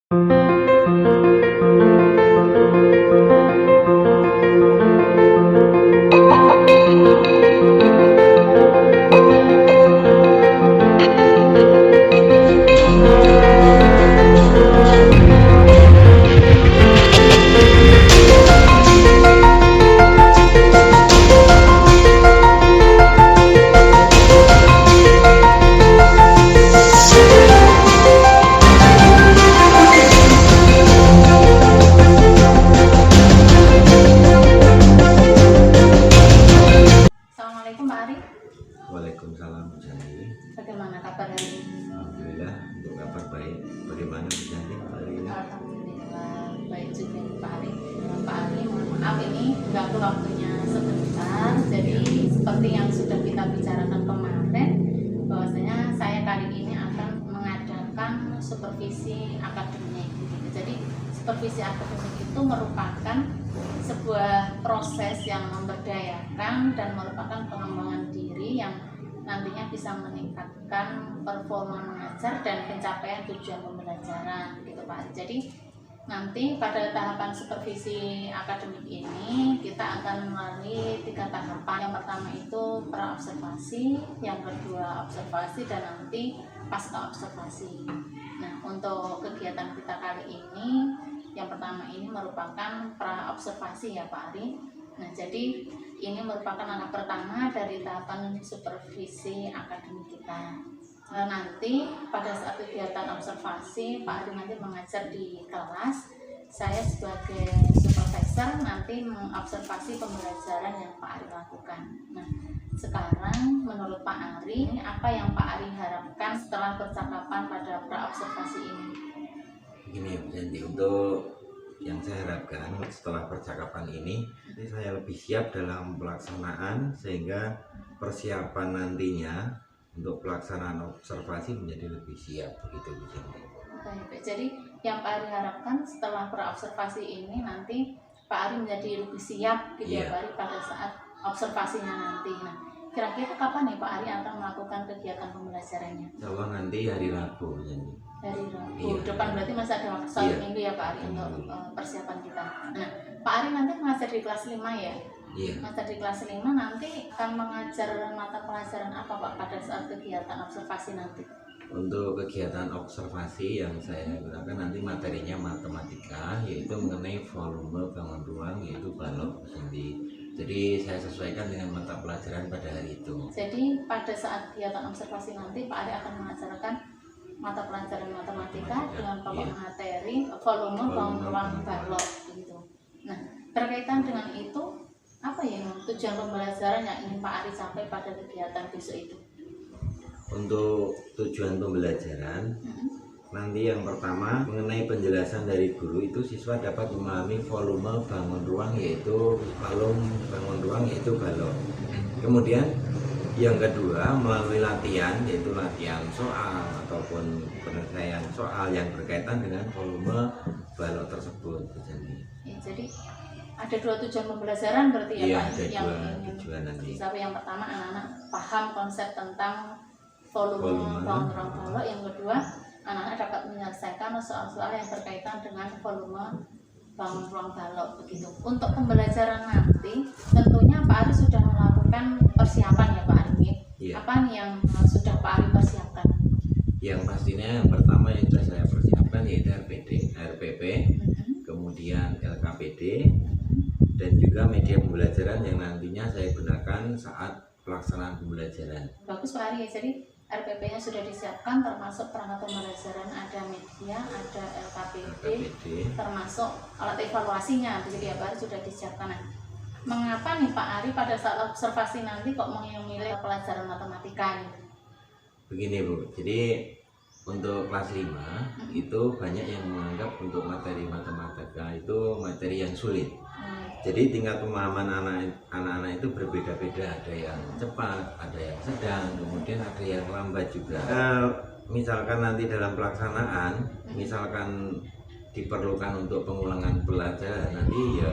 Assalamualaikum Pak Ari. Waalaikumsalam Bu Janti. Bagaimana kabar hari ini? Alhamdulillah untuk kabar baik. Bagaimana Bu Janti hari ini? Alhamdulillah baik juga Pak Ari. Pak Ari, mohon maaf ini ganggu waktunya sebentar. Jadi seperti yang sudah kita bicarakan kemarin, bahwasanya saya kali ini akan mengadakan supervisi akademik. Jadi supervisi akademik itu merupakan sebuah proses yang memberdayakan dan merupakan pengembangan diri yang nantinya bisa meningkatkan performa mengajar dan pencapaian tujuan pembelajaran gitu Pak. Jadi nanti pada tahapan supervisi akademik ini kita akan melalui 3 tahapan. Yang pertama itu pra-observasi, yang kedua observasi, dan nanti pasca observasi. Nah, untuk kegiatan kita kali ini yang pertama ini merupakan pra-observasi ya Pak Ari. Nah, jadi ini merupakan langkah pertama dari tahapan supervisi akademik kita. Nanti pada saat kegiatan observasi, Pak Ari nanti mengajar di kelas. Saya sebagai supervisor nanti mengobservasi pembelajaran yang Pak Ari lakukan. Nah, sekarang menurut Pak Ari, apa yang Pak Ari harapkan setelah percakapan pada pra-observasi ini? Begini Bu Janti, untuk yang saya harapkan setelah percakapan ini saya lebih siap dalam pelaksanaan, sehingga persiapan nantinya untuk pelaksanaan observasi menjadi lebih siap, begitu Bu Janti. Baik, jadi yang Pak Ari harapkan setelah pra-observasi ini nanti Pak Ari menjadi lebih siap gitu ya Pak Ari pada saat observasinya nanti. Nah, kira-kira kapan nih Pak Ari akan melakukan kegiatan pembelajarannya? Insya Allah nanti hari Rabu Bu Janti. Hari Rabu Iya. depan, berarti masih ada waktu 1 minggu ya Pak Ari untuk persiapan kita. Nah, Pak Ari nanti mengajar di kelas 5 ya? Iya. Mengajar di kelas 5 nanti akan mengajar mata pelajaran apa Pak pada saat kegiatan observasi nanti? Untuk kegiatan observasi yang saya gunakan nanti materinya matematika, yaitu mengenai volume bangun ruang, yaitu balok Bu Janti. Jadi saya sesuaikan dengan mata pelajaran pada hari itu. Jadi pada saat kegiatan observasi nanti Pak Ari akan mengajarkan mata pelajaran matematika dengan pokok materi volume bangun ruang balok gitu. Nah, berkaitan dengan itu, apa ya tujuan pembelajaran yang ingin Pak Ari capai pada kegiatan besok itu? Untuk tujuan pembelajaran, nanti yang pertama mengenai penjelasan dari guru itu siswa dapat memahami volume bangun ruang, yaitu volume bangun ruang yaitu balok. Kemudian yang kedua melalui latihan, yaitu latihan soal ataupun penyelesaian soal yang berkaitan dengan volume balok tersebut. Jadi ada 2 tujuan pembelajaran berarti ya Iya, Pak, ada yang 2 tujuan nanti. Tapi yang pertama anak-anak paham konsep tentang volume bangun ruang balok, yang kedua anak-anak dapat menyelesaikan soal-soal yang berkaitan dengan volume bangun ruang balok begitu. Untuk pembelajaran nanti tentunya Pak Ari sudah melakukan persiapan ya Pak Ari. Iya. Apa nih yang sudah Pak Ari persiapkan? Yang pastinya yang pertama yang sudah saya persiapkan yaitu RPP, kemudian LKPD, dan juga media pembelajaran yang nantinya saya gunakan saat pelaksanaan pembelajaran. Bagus Pak Ari ya, jadi RPP-nya sudah disiapkan, termasuk perangkat pembelajaran, ada media, ada LKPD, termasuk alat evaluasinya, begitu ya Pak Ari, sudah disiapkan. Nah, mengapa nih Pak Ari pada saat observasi nanti kok memilih pelajaran matematika nih? Begini Bu, jadi untuk kelas 5 itu banyak yang menganggap untuk materi matematika itu materi yang sulit. Jadi tingkat pemahaman anak-anak itu berbeda-beda, ada yang cepat, ada yang sedang, kemudian ada yang lambat juga. Misalkan nanti dalam pelaksanaan, misalkan diperlukan untuk pengulangan pelajaran, nanti ya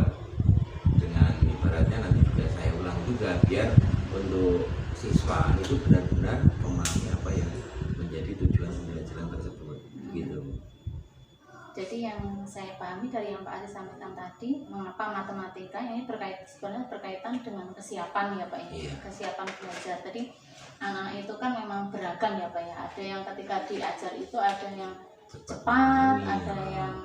dengan ibaratnya nanti juga saya ulang juga, biar untuk siswa itu benar-benar memahami apa yang menjadi tujuan pembelajaran tersebut, gitu. Jadi yang saya pahami dari yang Pak Ari sampaikan tadi, mengapa matematika ini sebenarnya berkaitan dengan kesiapan ya Pak ya, Iya. kesiapan belajar. Tadi anak itu kan memang beragam ya Pak ya. Ada yang ketika diajar itu ada yang cepat, ada yang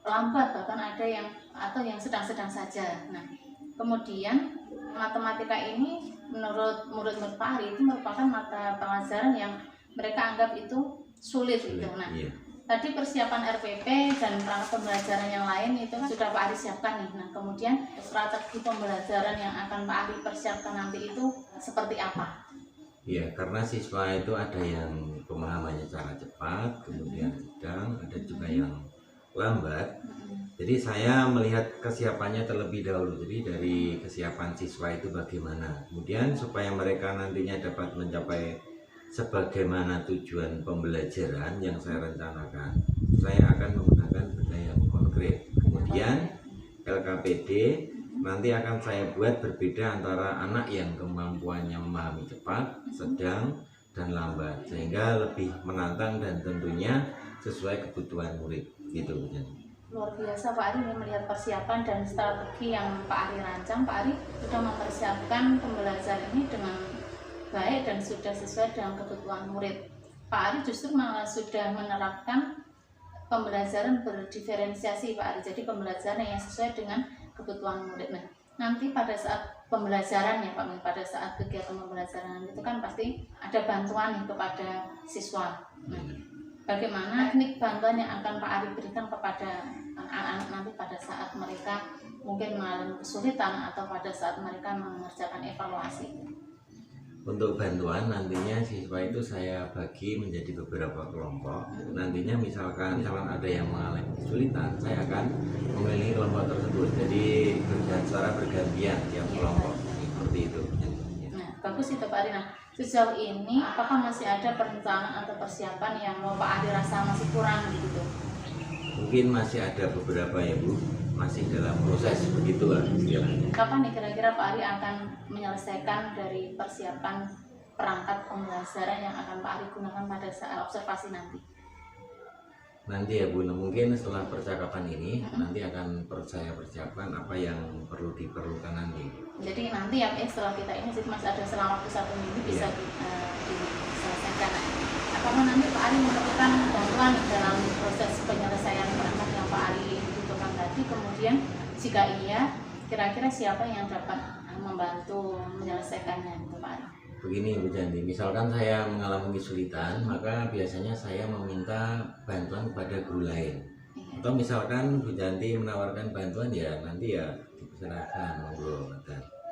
lambat, bahkan ada yang atau yang sedang-sedang saja. Nah, kemudian matematika ini menurut murid-murid Pak Ari itu merupakan mata pelajaran yang mereka anggap itu sulit gitu. Nah, Iya. tadi persiapan RPP dan perangkat pembelajaran yang lain itu kan sudah Pak Ari siapkan nih. Nah, kemudian strategi pembelajaran yang akan Pak Ari persiapkan nanti itu seperti apa? Iya, karena siswa itu ada yang pemahamannya cara cepat, kemudian sedang, ada juga yang lambat. Jadi saya melihat kesiapannya terlebih dahulu. Jadi dari kesiapan siswa itu bagaimana. Kemudian supaya mereka nantinya dapat mencapai sebagaimana tujuan pembelajaran yang saya rencanakan, saya akan menggunakan benda yang konkret. Kemudian LKPD nanti akan saya buat berbeda antara anak yang kemampuannya memahami cepat, sedang, dan lambat, sehingga lebih menantang dan tentunya sesuai kebutuhan murid gitu. Luar biasa Pak Ari melihat persiapan dan strategi yang Pak Ari rancang. Pak Ari sudah mempersiapkan pembelajaran ini dengan baik dan sudah sesuai dengan kebutuhan murid. Pak Ari justru malah sudah menerapkan pembelajaran berdiferensiasi Pak Ari. Jadi pembelajaran yang sesuai dengan kebutuhan murid. Nah, nanti pada saat pembelajaran ya Pak, pada saat kegiatan pembelajaran itu kan pasti ada bantuan nih kepada siswa. Nah, bagaimana teknik bantuan yang akan Pak Ari berikan kepada anak-anak nanti pada saat mereka mungkin mengalami kesulitan atau pada saat mereka mengerjakan evaluasi? Untuk bantuan nantinya siswa itu saya bagi menjadi beberapa kelompok. Nantinya misalkan ada yang mengalami kesulitan, saya akan memilih kelompok tersebut. Jadi secara bergantian tiap kelompok seperti itu. Nah, bagus itu Pak Ari. Nah, sejauh ini apakah masih ada perencanaan atau persiapan yang Pak Ari rasa masih kurang gitu? Mungkin masih ada beberapa ya Bu, masih dalam proses begitulah istilahnya. Kapan nih kira-kira Pak Ari akan menyelesaikan dari persiapan perangkat pembelajaran yang akan Pak Ari gunakan pada saat observasi nanti? Nanti ya Bu, mungkin setelah percakapan ini nanti akan saya persiapkan apa yang perlu diperlukan nanti. Jadi nanti ya setelah kita ini masih ada selama waktu 1 minggu bisa diselesaikan. Apakah nanti Pak Ari memerlukan bantuan dalam proses penyelesaian perangkat yang Pak Ari butuhkan tadi? Kemudian jika iya, kira-kira siapa yang dapat membantu menyelesaikannya itu Pak Ari? Begini Bu Janti, misalkan saya mengalami kesulitan, maka biasanya saya meminta bantuan kepada guru lain. Atau misalkan Bu Janti menawarkan bantuan, ya nanti ya dipersilakan monggo.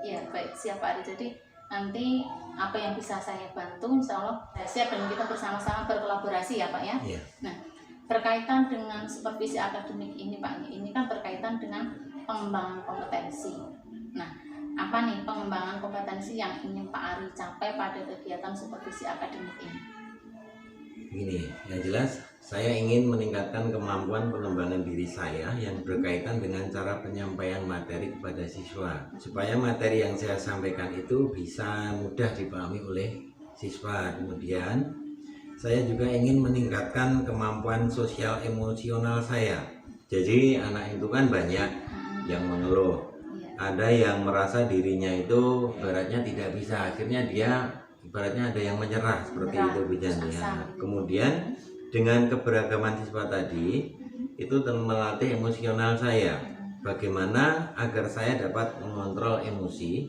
Iya baik, siap Pak Ari. Jadi nanti apa yang bisa saya bantu insya Allah saya siap dan kita bersama-sama berkolaborasi ya Pak ya. Iya. Nah, berkaitan dengan supervisi akademik ini Pak, ini kan berkaitan dengan pengembangan kompetensi. Nah, apa nih pengembangan kompetensi yang ingin Pak Ari capai pada kegiatan supervisi akademik ini? Begini, yang jelas saya ingin meningkatkan kemampuan pengembangan diri saya yang berkaitan dengan cara penyampaian materi kepada siswa, supaya materi yang saya sampaikan itu bisa mudah dipahami oleh siswa. Kemudian saya juga ingin meningkatkan kemampuan sosial emosional saya. Jadi anak itu kan banyak yang mengeluh, ada yang merasa dirinya itu ibaratnya tidak bisa, akhirnya dia ibaratnya ada yang menyerah seperti itu Bu Janti. Kemudian dengan keberagaman siswa tadi itu melatih emosional saya, bagaimana agar saya dapat mengontrol emosi,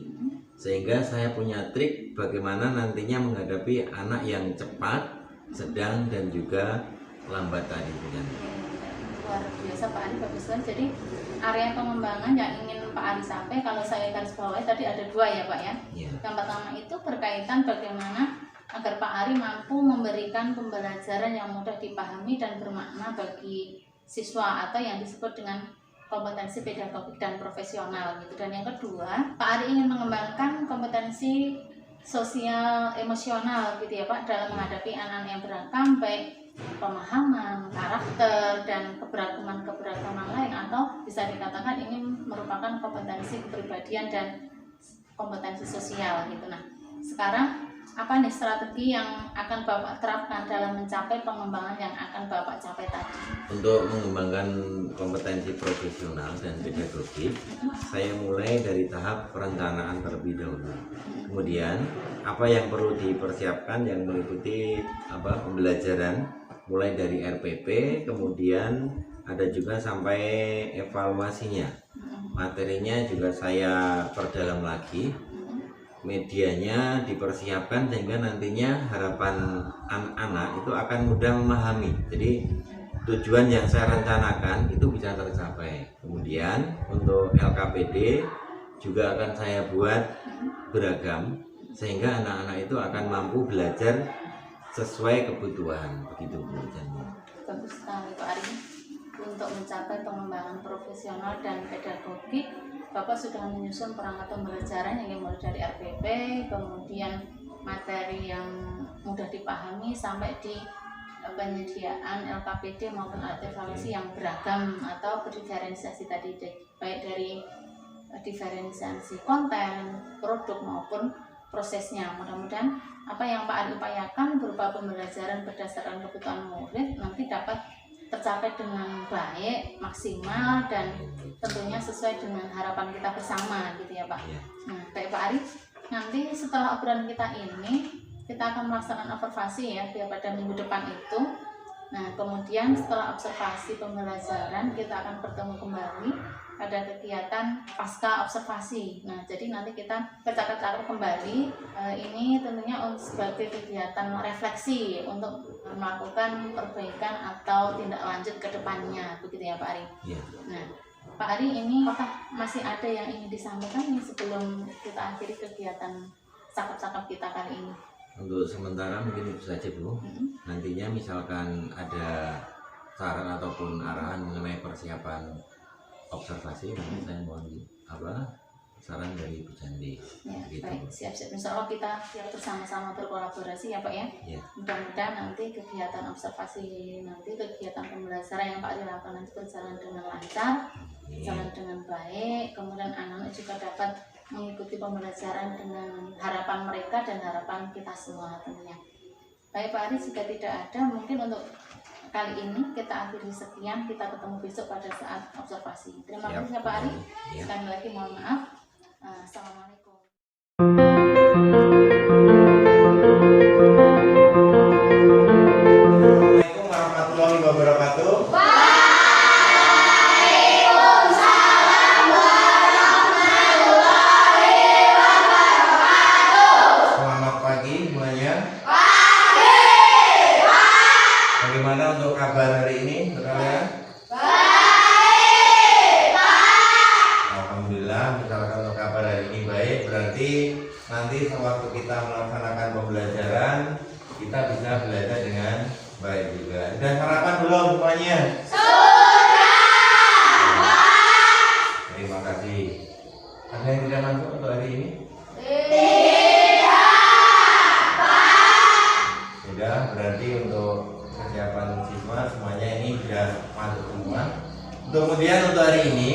sehingga saya punya trik bagaimana nantinya menghadapi anak yang cepat, sedang, dan juga lambat tadi Bu Janti. Luar biasa Pak Ari, bagus sekali. Jadi area pengembangan yang ingin Pak Ari sampai, kalau saya garis bawahi tadi ada 2 ya Pak ya. Yang pertama itu berkaitan bagaimana agar Pak Ari mampu memberikan pembelajaran yang mudah dipahami dan bermakna bagi siswa atau yang disebut dengan kompetensi pedagogik dan profesional gitu. Dan yang kedua, Pak Ari ingin mengembangkan kompetensi sosial emosional gitu ya Pak, dalam menghadapi anak yang beragam, baik pemahaman, karakter, dan keberagaman lain, atau bisa dikatakan ini merupakan kompetensi kepribadian dan kompetensi sosial gitu. Nah, sekarang apa nih strategi yang akan Bapak terapkan dalam mencapai pengembangan yang akan Bapak capai tadi? Untuk mengembangkan kompetensi profesional dan pedagogik, saya mulai dari tahap perencanaan terlebih dahulu. Kemudian apa yang perlu dipersiapkan yang meliputi pembelajaran mulai dari RPP, kemudian ada juga sampai evaluasinya. Materinya juga saya perdalam lagi. Medianya dipersiapkan sehingga nantinya harapan anak-anak itu akan mudah memahami. Jadi tujuan yang saya rencanakan itu bisa tercapai. Kemudian untuk LKPD juga akan saya buat beragam sehingga anak-anak itu akan mampu belajar sesuai kebutuhan. Begitu Bu Janji. Bagus sekali Pak Ari. Untuk mencapai pengembangan profesional dan pedagogik, Bapak sudah menyusun perangkat pembelajaran yang mulai dari RPP, kemudian materi yang mudah dipahami sampai di penyediaan LKPD maupun alat evaluasi yang beragam atau berdiferensiasi tadi, baik dari diferensiasi konten, produk maupun prosesnya. Mudah-mudahan apa yang Pak Ari upayakan berupa pembelajaran berdasarkan kebutuhan murid nanti dapat tercapai dengan baik, maksimal, dan tentunya sesuai dengan harapan kita bersama gitu ya Pak. Nah, baik Pak Ari, nanti setelah obrolan kita ini kita akan melaksanakan observasi ya pada minggu depan itu. Nah, kemudian setelah observasi pembelajaran kita akan bertemu kembali pada kegiatan pasca observasi. Nah, jadi nanti kita bercakap-cakap kembali. Ini tentunya sebagai kegiatan refleksi untuk melakukan perbaikan atau tindak lanjut ke depannya, begitu ya Pak Ari? Ya. Nah, Pak Ari, ini apakah masih ada yang ingin disampaikan sebelum kita akhiri kegiatan cakap-cakap kita kali ini? Untuk sementara mungkin itu saja Bu. Nantinya misalkan ada saran ataupun arahan mengenai persiapan observasi, nanti saya mohon saran dari Bu Candi. Ya, gitu. baik, siap-siap. Insya Allah kita bersama-sama berkolaborasi ya Pak ya. Ya. Mudah-mudahan nanti kegiatan observasi, nanti kegiatan pembelajaran yang Pak Ari lakukan nanti berjalan dengan lancar, berjalan dengan baik. Kemudian anak-anak juga dapat mengikuti pembelajaran dengan harapan mereka dan harapan kita semua tentunya. Baik Pak Ari, jika tidak ada, mungkin untuk kali ini kita akhiri sekian. Kita ketemu besok pada saat observasi. Terima kasih ya Pak Ari. Sekali lagi mohon maaf. Assalamualaikum. Assalamualaikum warahmatullahi wabarakatuh. Waalaikumsalam warahmatullahi wabarakatuh. Selamat pagi semuanya. Pagi, Pak. Bagaimana untuk kabar hari ini kalian? Baik, Pak. Alhamdulillah, misalkan untuk kabar hari ini baik, berarti nanti sewaktu kita melaksanakan pembelajaran kita bisa belajar dengan baik juga. Dan sarapan belum semuanya? Sudah. Terima kasih. Ada yang tidak masuk untuk hari ini? Tidak, Pak. Sudah, berarti untuk kesiapan siswa semuanya ini sudah masuk semua. Kemudian untuk hari ini,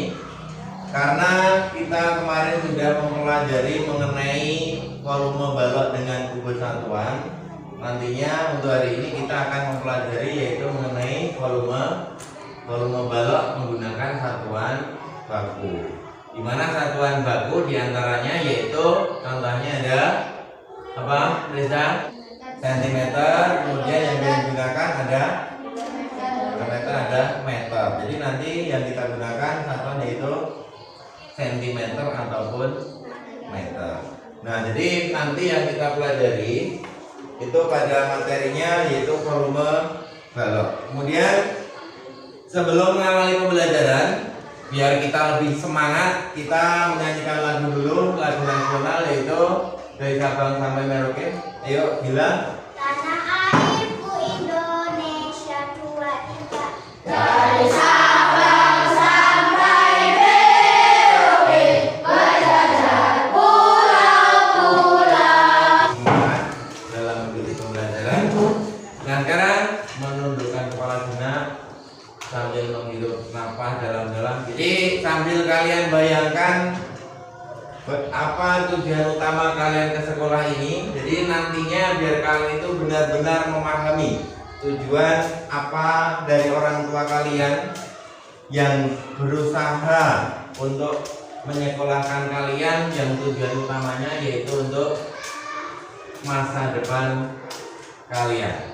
karena kita kemarin sudah mempelajari mengenai volume balok dengan kubus satuan, nantinya untuk hari ini kita akan mempelajari yaitu mengenai volume balok menggunakan satuan baku. Di mana satuan baku diantaranya yaitu contohnya ada apa, Reza? Sentimeter. Kemudian yang digunakan ada meter, ada meter. Jadi nanti yang kita gunakan satuan yaitu sentimeter ataupun meter. Nah, jadi nanti yang kita pelajari itu pada materinya yaitu volume balok. Kemudian sebelum mengawali pembelajaran, biar kita lebih semangat, kita menyanyikan lagu dulu, lagu nasional yaitu dari Sabang sampai Merauke. Ayo bilang. Tanah airku Indonesia tua kita. Dari Sabang sampai Merauke, berjajar pulau-pulau. semangat dalam mengikuti pembelajaran. Nah, sekarang menundukkan kepala sejenak sambil menghirup nafas dalam-dalam. Jadi sambil kalian bayangkan Apa tujuan utama kalian ke sekolah ini? Jadi nantinya biar kalian itu benar-benar memahami tujuan apa dari orang tua kalian yang berusaha untuk menyekolahkan kalian, yang tujuan utamanya yaitu untuk masa depan kalian.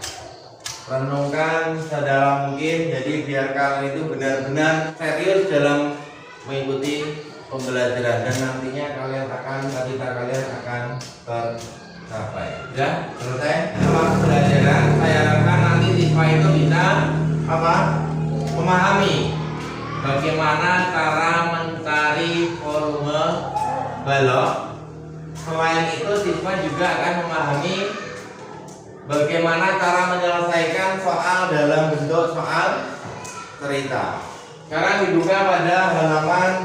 Renungkan sedalam mungkin, jadi biar kalian itu benar-benar serius dalam mengikuti pembelajaran dan nantinya cita kalian akan tercapai. Ya, selesai sama pembelajaran. Saya harapkan nanti siswa itu bisa memahami bagaimana cara mencari volume balok. Selain itu siswa juga akan memahami bagaimana cara menyelesaikan soal dalam bentuk soal cerita. Sekarang dibuka pada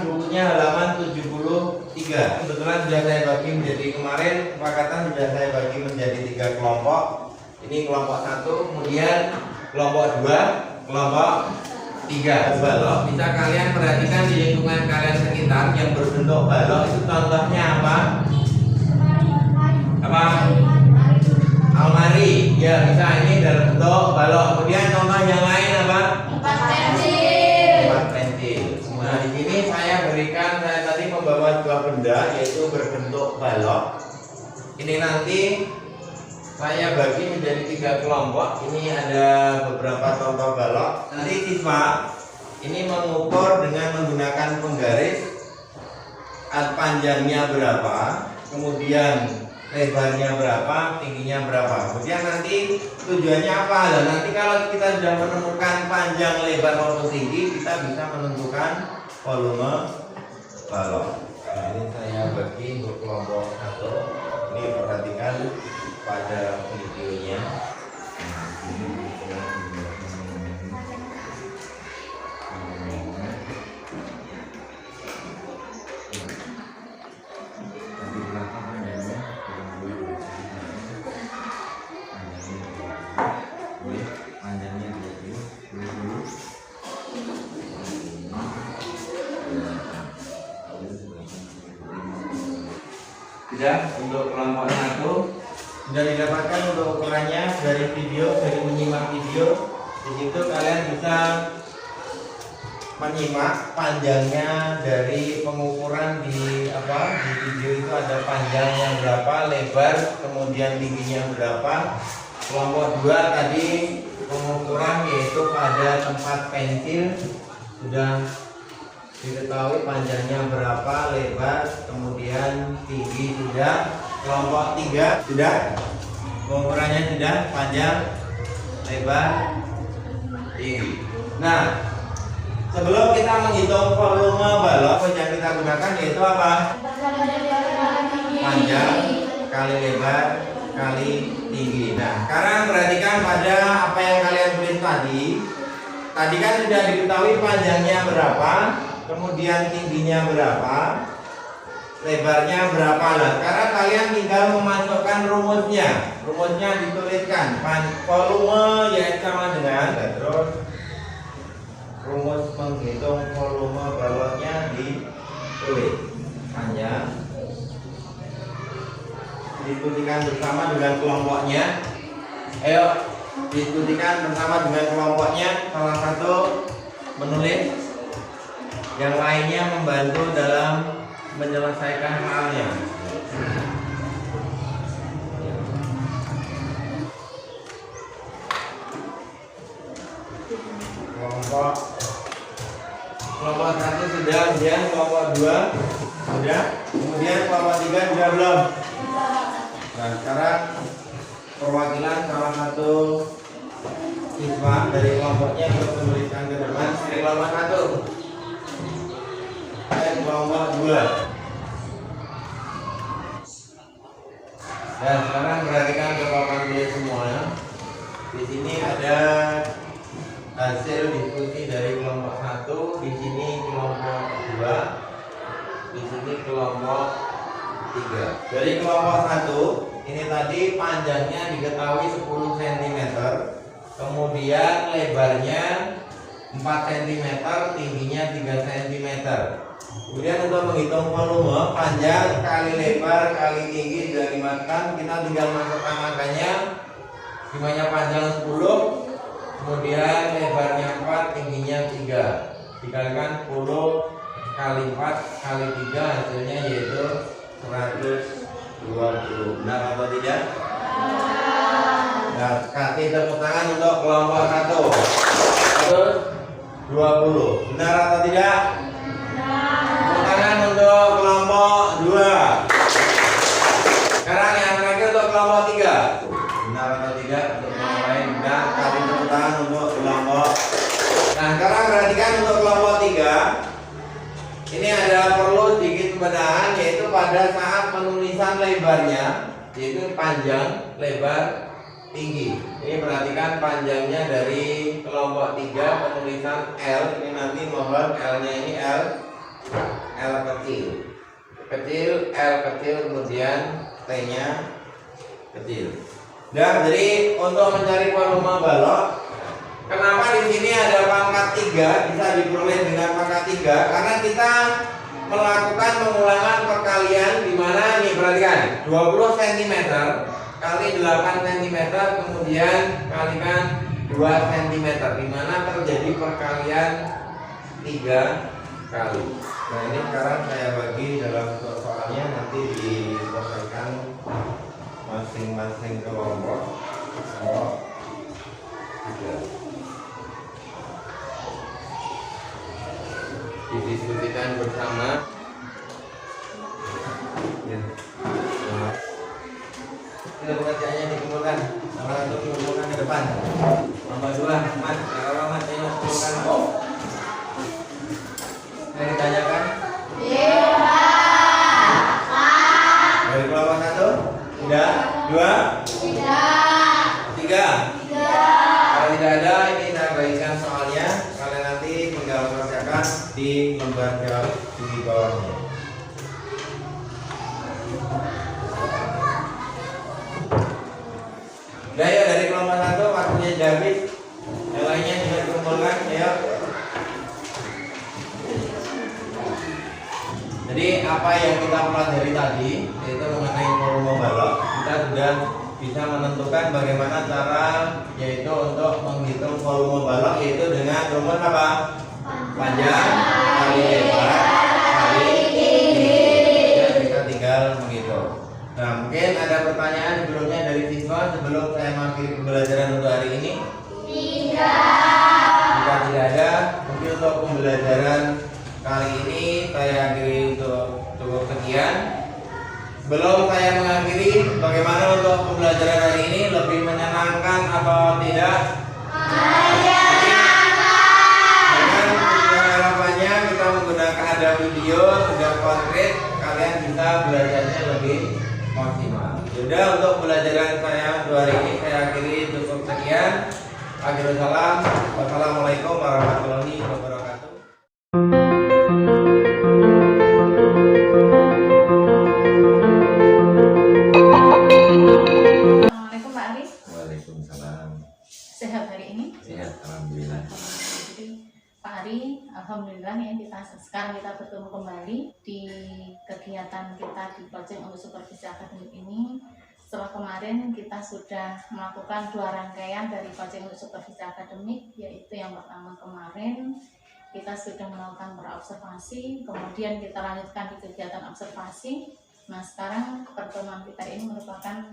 bukunya halaman 73. Kebetulan sudah saya bagi menjadi kemarin kesepakatan sudah saya bagi menjadi 3 kelompok. Ini kelompok 1, kemudian kelompok 2, kelompok 3 balok. Bisa kalian perhatikan di lingkungan kalian sekitar yang berbentuk balok itu contohnya apa? Almari. Ya, bisa ini dalam bentuk balok. Kemudian contoh yang lain apa? Tempat pensil. Nah, di sini saya tadi membawa 2 benda yaitu berbentuk balok. Ini nanti saya bagi menjadi 3 kelompok. Ini ada beberapa contoh balok. Nanti siswa ini mengukur dengan menggunakan penggaris panjangnya berapa, kemudian lebarnya berapa, tingginya berapa. Kemudian nanti tujuannya apa? Dan nanti kalau kita sudah menemukan panjang, lebar maupun tinggi, kita bisa menentukan volume balok. Nah, ini saya bagi untuk kelompok 1. Ini perhatikan pada videonya. Sudah untuk kelompok 1 sudah didapatkan untuk ukurannya dari video, dari menyimak video. Di situ kalian bisa menyimak panjangnya dari pengukuran di video itu ada panjang yang berapa, lebar, kemudian tingginya berapa. Kelompok 2 tadi pengukuran yaitu pada tempat pensil sudah diketahui panjangnya berapa, lebar, kemudian tinggi sudah. Kelompok 3 sudah, pengukurannya sudah, panjang, lebar, tinggi. Nah, sebelum kita menghitung volume balok, yang kita gunakan yaitu apa? Panjang kali lebar kali tinggi. Nah, sekarang perhatikan pada apa yang kalian tulis tadi. Tadi kan sudah diketahui panjangnya berapa, kemudian tingginya berapa, lebarnya berapa. Nah, sekarang kalian tinggal memasukkan rumusnya. Rumusnya dituliskan. Volume yaitu sama dengan, terus rumus menghitung volume baloknya ditulis. Panjang diskusikan bersama dengan kelompoknya. Ayo diskusikan bersama dengan kelompoknya. Salah satu menulis, yang lainnya membantu dalam menyelesaikan soalnya. Kelompok 1 sudah, kemudian kelompok 2 sudah, kemudian kelompok 3 sudah belum? Nah, sekarang perwakilan salah satu siswa dari kelompoknya untuk menuliskan ke depan. Dari kelompok 1 dan kelompok 2. Dan sekarang perhatikan kelompok kalian semua. Di sini ada hasil diskusi dari kelompok 1, di sini kelompok 2, di sini kelompok 3. Dari kelompok 1 ini tadi panjangnya diketahui 10 cm, kemudian lebarnya 4 cm, tingginya 3 cm. Kemudian untuk menghitung volume panjang kali lebar kali tinggi sudah dimasukkan, kita tinggal masukkan angkanya. Dimana panjang 10, kemudian lebarnya 4, tingginya 3, dikalikan 10 kali 4 kali 3, hasilnya yaitu 120. Benar atau tidak? Nah, kasih tepuk tangan untuk kelompok 1 20. Benar atau tidak? Tepuk tangan untuk kelompok 2. Sekarang yang terakhir untuk kelompok 3. Benar atau tidak? Untuk kelompok lain benar. Kasih tepuk tangan untuk kelompok. Nah, sekarang perhatikan untuk kelompok 3. Ini ada perlu sedikit pembenahan, yaitu pada saat penulisan lebarnya, yaitu panjang, lebar, tinggi. Ini perhatikan panjangnya dari kelompok 3 penulisan L. Ini nanti mohon L-nya ini L kecil, L kecil, kemudian T-nya kecil. Dan jadi untuk mencari volume balok, kenapa di sini ada pangkat 3 bisa diperoleh dengan pangkat 3? Karena kita melakukan pengulangan perkalian di mana nih perhatikan 20 cm kali 8 cm kemudian kalikan 2 cm, di mana terjadi perkalian 3 kali. Nah, ini sekarang saya bagi dalam soalnya, nanti diselesaikan masing-masing kelompok. Didiskusikan bersama. Ya. Pekerjaannya dikumpulkan. Nomor 1 dikumpulkan ke depan. Nomor 2, Mas, kalau Mas ini kumpulkan. Saya ditanyakan. Dari kelompok 1? Tidak. 2? Tidak. 3? Kalau tidak ada, ini saya bagikan soalnya. Kalian nanti tinggal mengerjakan di lembar jawab di bawahnya. Udah ya, dari kelompok 1 waktunya habis. Yang lainnya juga dikumpulkan, ayo. Jadi apa yang kita pelajari tadi, yaitu mengenai volume balok, kita sudah bisa menentukan bagaimana cara yaitu untuk menghitung volume balok, yaitu dengan rumus apa? Panjang kali lebar kali tinggi. Ya, kita tinggal menghitung. Nah, mungkin ada pertanyaan sebelumnya dari siswa sebelum saya mengakhiri pembelajaran untuk hari ini? Tidak. Jika tidak ada, mungkin untuk pembelajaran kali ini saya akhiri untuk cukup sekian. Sebelum saya mengakhiri, bagaimana untuk pembelajaran hari ini? Lebih menyenangkan atau tidak? Dengan harapannya kita menggunakan ada video sudah konkret, kalian bisa belajarnya lebih maksimal. Sudah, untuk pembelajaran saya untuk hari ini saya akhiri cukup sekian. Akhirul salam. Wassalamualaikum warahmatullahi wabarakatuh. Assalamualaikum Pak Ari. Waalaikumsalam. Sehat hari ini? Sehat, alhamdulillah. Jadi Pak Ari, alhamdulillah nih sekarang kita bertemu kembali di kegiatan kita di Project untuk Supervisi Akademik ini. Setelah kemarin kita sudah melakukan 2 rangkaian dari Project untuk Supervisi Akademik, yaitu yang pertama kemarin kita sudah melakukan berobservasi, kemudian kita lanjutkan di kegiatan observasi. Nah, sekarang pertemuan kita ini merupakan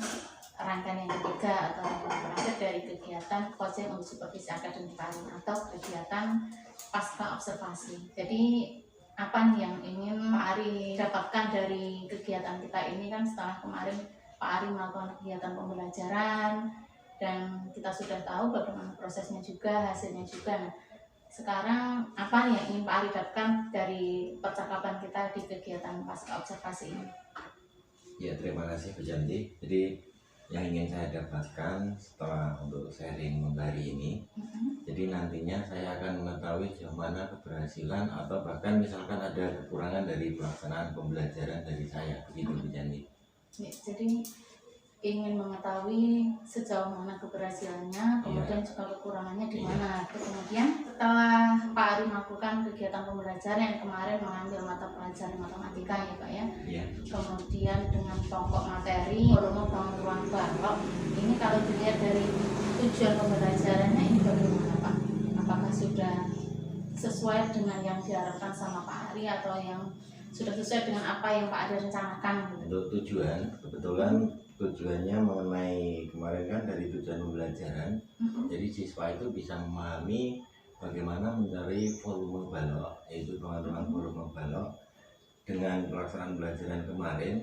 rangkaian yang ketiga atau yang terakhir dari kegiatan Project untuk Supervisi Akademik atau kegiatan pasca observasi. Jadi apa nih yang ingin Pak Ari dapatkan dari kegiatan kita ini? Kan setelah kemarin Pak Ari melakukan kegiatan pembelajaran dan kita sudah tahu bagaimana prosesnya juga, hasilnya juga. Nah, sekarang apa nih yang ingin Pak Ari dapatkan dari percakapan kita di kegiatan pasca observasi ini? Ya, terima kasih Bu Janti. Jadi yang ingin saya dapatkan setelah untuk sharing hari ini, jadi nantinya saya akan mengetahui sejauh mana keberhasilan atau bahkan misalkan ada kekurangan dari pelaksanaan pembelajaran dari saya, begitu Bu Janti. Ya, jadi ingin mengetahui sejauh mana keberhasilannya, kemudian juga kekurangannya di mana. Kemudian setelah Pak Ari melakukan kegiatan pembelajaran yang kemarin mengambil mata pelajaran matematika ya Pak ya, kemudian dengan pokok materi volume bangun ruang balok, ini kalau dilihat dari tujuan pembelajarannya ini bagaimana Pak? Apakah sudah sesuai dengan yang diharapkan sama Pak Ari atau yang sudah sesuai dengan apa yang Pak Ari rencanakan? Untuk tujuan, kebetulan tujuannya mengenai kemarin kan dari tujuan pembelajaran, jadi siswa itu bisa memahami bagaimana mencari volume balok, yaitu pengaruhan volume balok. Dengan pelaksanaan pembelajaran kemarin,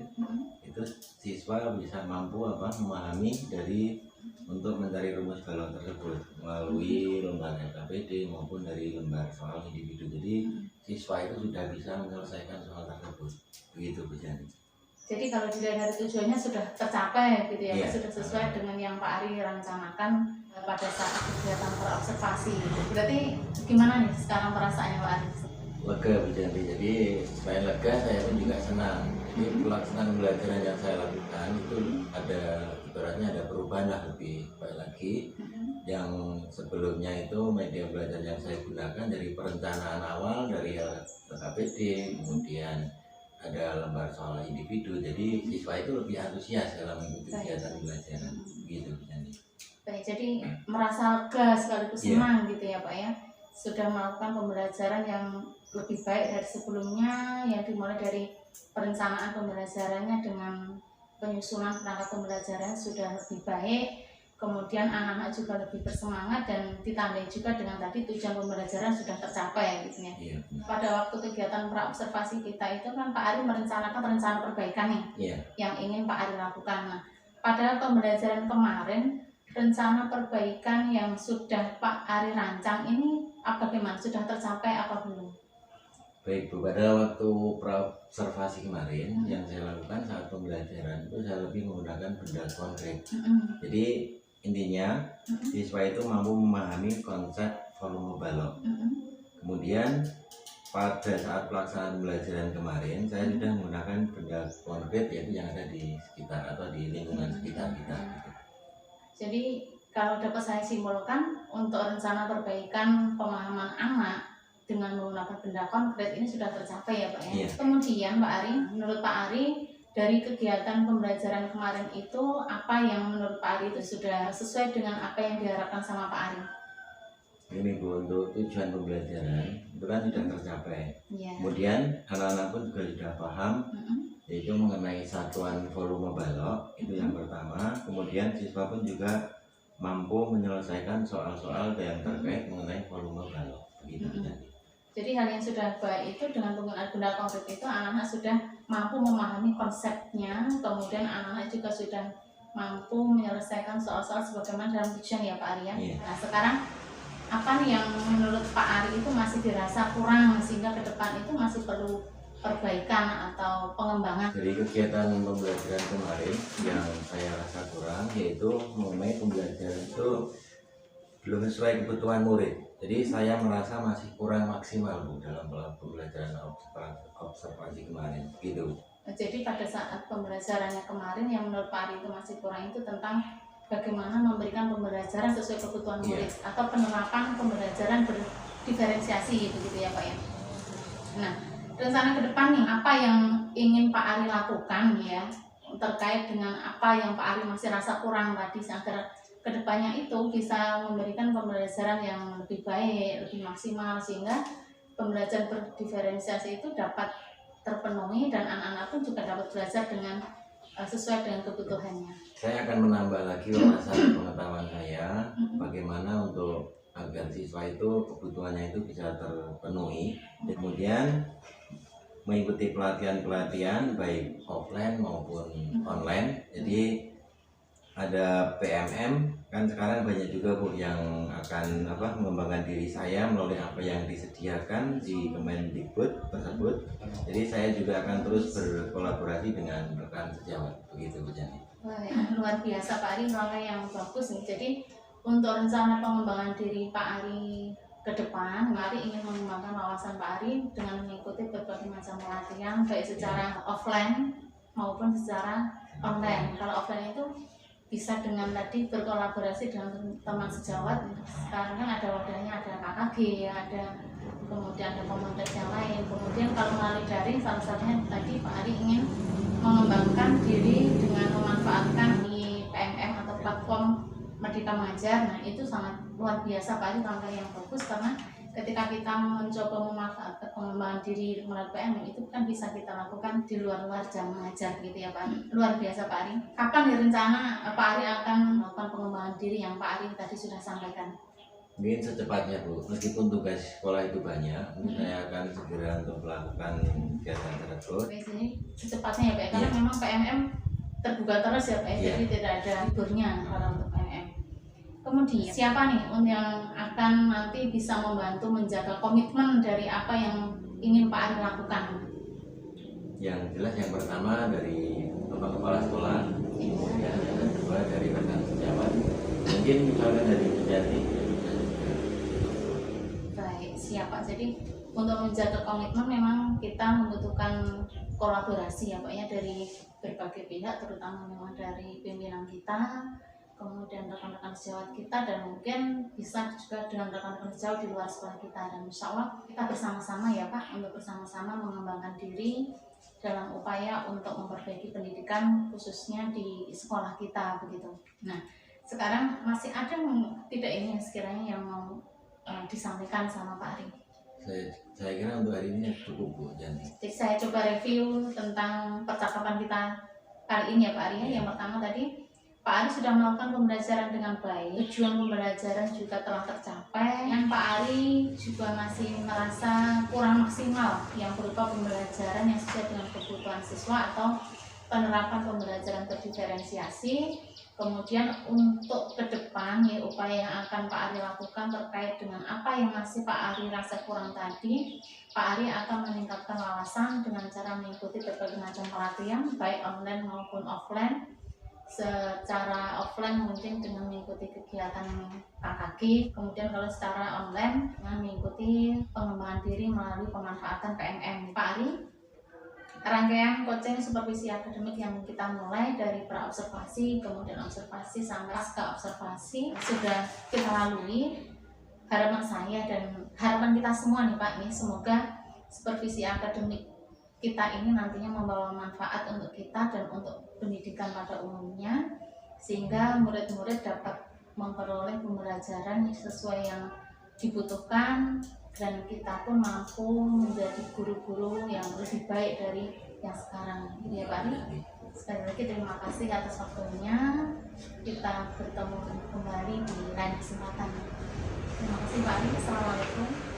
itu siswa bisa mampu memahami dari untuk mencari rumus balok tersebut melalui lembar LKPD maupun dari lembar soal individu. Jadi siswa itu sudah bisa menyelesaikan soal tersebut. Begitu Bu Jani. Jadi kalau dilihat dari tujuannya sudah tercapai gitu ya, Iya. sudah sesuai dengan yang Pak Ari rencanakan pada saat kegiatan perobservasi. Berarti gimana nih sekarang perasaannya Pak Ari? Lega Bu Jani. Jadi selain lega, saya pun juga senang. Jadi pelaksanaan pembelajaran yang saya lakukan itu ada ibaratnya ada perubahan lah, lebih baik lagi. Yang sebelumnya itu media belajar yang saya gunakan dari perencanaan awal dari LKPD, kemudian ada lembar soal individu, jadi siswa itu lebih antusias dalam mengikuti kegiatan pembelajaran. Begitu Bu Jani. Baik, jadi merasa lega sekaligus senang gitu ya Pak ya, sudah melakukan pembelajaran yang lebih baik dari sebelumnya, yang dimulai dari perencanaan pembelajarannya dengan penyusunan perangkat pembelajaran sudah lebih baik, kemudian anak-anak juga lebih bersemangat dan ditandai juga dengan tadi tujuan pembelajaran sudah tercapai gitu ya. Iya. Pada waktu kegiatan praobservasi kita itu kan Pak Ari merencanakan rencana perbaikan nih Iya. yang ingin Pak Ari lakukan. Nah, pada pembelajaran kemarin rencana perbaikan yang sudah Pak Ari rancang ini bagaimana? Sudah tercapai apa belum? Baik Bu, pada waktu praobservasi kemarin yang saya lakukan saat pembelajaran itu saya lebih menggunakan benda konkret. Jadi intinya siswa itu mampu memahami konsep volume balok. Kemudian pada saat pelaksanaan pembelajaran kemarin saya sudah menggunakan benda konkret yaitu yang ada di sekitar atau di lingkungan sekitar kita. Jadi kalau dapat saya simpulkan untuk rencana perbaikan pemahaman anak dengan menggunakan benda konkret ini sudah tercapai ya Pak ya. Iya. Kemudian Pak Ari, menurut Pak Ari dari kegiatan pembelajaran kemarin itu apa yang menurut Pak Ari itu sudah sesuai dengan apa yang diharapkan sama Pak Ari? Ini Bu, untuk tujuan pembelajaran itu kan sudah tercapai. Iya. Kemudian anak-anak pun juga sudah paham yaitu mengenai satuan volume balok, itu yang pertama. Kemudian siswa pun juga mampu menyelesaikan soal-soal yang terkait mengenai volume balok. Begitu jadi. Jadi hal yang sudah baik itu dengan penggunaan benda konkret itu anak-anak sudah mampu memahami konsepnya, kemudian anak-anak juga sudah mampu menyelesaikan soal-soal sebagaimana dalam tujuan ya Pak Ari ya. Iya. Nah sekarang apa nih yang menurut Pak Ari itu masih dirasa kurang sehingga ke depan itu masih perlu perbaikan atau pengembangan? Dari kegiatan pembelajaran kemarin yang saya rasa kurang yaitu mengenai pembelajaran itu belum sesuai kebutuhan murid. Jadi saya merasa masih kurang maksimal Bu dalam pembelajaran observasi kemarin. Gitu. Jadi pada saat pembelajarannya kemarin yang menurut Pak Ari itu masih kurang itu tentang bagaimana memberikan pembelajaran sesuai kebutuhan murid atau penerapan pembelajaran berdiferensiasi gitu ya Pak ya. Nah, rencana ke depan nih apa yang ingin Pak Ari lakukan ya terkait dengan apa yang Pak Ari masih rasa kurang tadi agar kedepannya itu bisa memberikan pembelajaran yang lebih baik, lebih maksimal sehingga pembelajaran berdiferensiasi itu dapat terpenuhi dan anak-anak pun juga dapat belajar dengan sesuai dengan kebutuhannya. Saya akan menambah lagi wawasan pengetahuan saya bagaimana untuk agar siswa itu kebutuhannya itu bisa terpenuhi, kemudian mengikuti pelatihan-pelatihan baik offline maupun online. Jadi ada PMM kan sekarang banyak juga Bu yang akan mengembangkan diri saya melalui apa yang disediakan di Kemendikbud tersebut. Jadi saya juga akan terus berkolaborasi dengan rekan sejawat. Begitu Bu Jani. Wah, luar biasa Pak Ari, langkah yang bagus nih. Jadi untuk rencana pengembangan diri Pak Ari ke depan, Pak Ari ingin mengembangkan wawasan Pak Ari dengan mengikuti berbagai macam pelatihan baik secara offline maupun secara online. Kalau offline itu bisa dengan tadi berkolaborasi dengan teman sejawat. Sekarang kan ada wadahnya, ada KKG, ada kemudian ada komunitas yang lain. Kemudian kalau melalui daring, salah satunya tadi Pak Ari ingin mengembangkan diri dengan memanfaatkan di PMM atau platform Merdeka Mengajar. Nah itu sangat luar biasa Pak Ari, langkah yang bagus, karena ketika kita mencoba memanfaatkan pengembangan diri melalui PMM itu kan bisa kita lakukan di luar jam mengajar gitu ya Pak. Luar biasa Pak Ari. Kapan nih rencana Pak Ari akan melakukan pengembangan diri yang Pak Ari tadi sudah sampaikan? Mungkin secepatnya Bu, meskipun tugas sekolah itu banyak, mungkin saya akan segera untuk melakukan kegiatan tersebut. Oke, sini secepatnya ya Pak, karena Iya. memang PMM terbuka terus ya Pak, Iya. jadi tidak ada liburnya kalau untuk PMM. Kemudian siapa nih yang akan nanti bisa membantu menjaga komitmen dari apa yang ingin Pak Ari lakukan? Yang jelas yang pertama dari Bapak Kepala Sekolah, kemudian yang kedua dari rekan sejawat, mungkin misalkan dari Sejati. Baik, siapa? Jadi untuk menjaga komitmen memang kita membutuhkan kolaborasi ya Pak ya, dari berbagai pihak, terutama memang dari pimpinan kita, kemudian rekan-rekan sejawat kita, dan mungkin bisa juga dengan rekan-rekan sejawat di luar sekolah kita. Dan insya Allah kita bersama-sama ya Pak, untuk bersama-sama mengembangkan diri dalam upaya untuk memperbaiki pendidikan khususnya di sekolah kita begitu. Nah sekarang masih ada tidak ini sekiranya yang mau disampaikan sama Pak Ari? Saya kira untuk hari ini cukup Bu Janti. Jadi saya coba review tentang percakapan kita kali ini ya Pak Ari. Yang pertama tadi Pak Ari sudah melakukan pembelajaran dengan baik, tujuan pembelajaran juga telah tercapai. Yang Pak Ari juga masih merasa kurang maksimal yang berupa pembelajaran yang sesuai dengan kebutuhan siswa atau penerapan pembelajaran terdiferensiasi. Kemudian untuk ke depan ya, upaya yang akan Pak Ari lakukan terkait dengan apa yang masih Pak Ari rasa kurang tadi, Pak Ari akan meningkatkan wawasan dengan cara mengikuti berbagai macam pelatihan baik online maupun offline. Secara offline mungkin dengan mengikuti kegiatan KKG, kemudian kalau secara online dengan mengikuti pengembangan diri melalui pemanfaatan PMM. Pak Ari, rangkaian coaching supervisi akademik yang kita mulai dari pra-observasi, kemudian observasi sampai pasca observasi sudah kita lalui. Harapan saya dan harapan kita semua nih Pak, nih semoga supervisi akademik kita ini nantinya membawa manfaat untuk kita dan untuk pendidikan pada umumnya, sehingga murid-murid dapat memperoleh pembelajaran sesuai yang dibutuhkan, dan kita pun mampu menjadi guru-guru yang lebih baik dari yang sekarang. Ya Pak Ari, sekali lagi terima kasih atas waktunya. Kita bertemu kembali di lain kesempatan. Terima kasih Pak Ari. Assalamualaikum.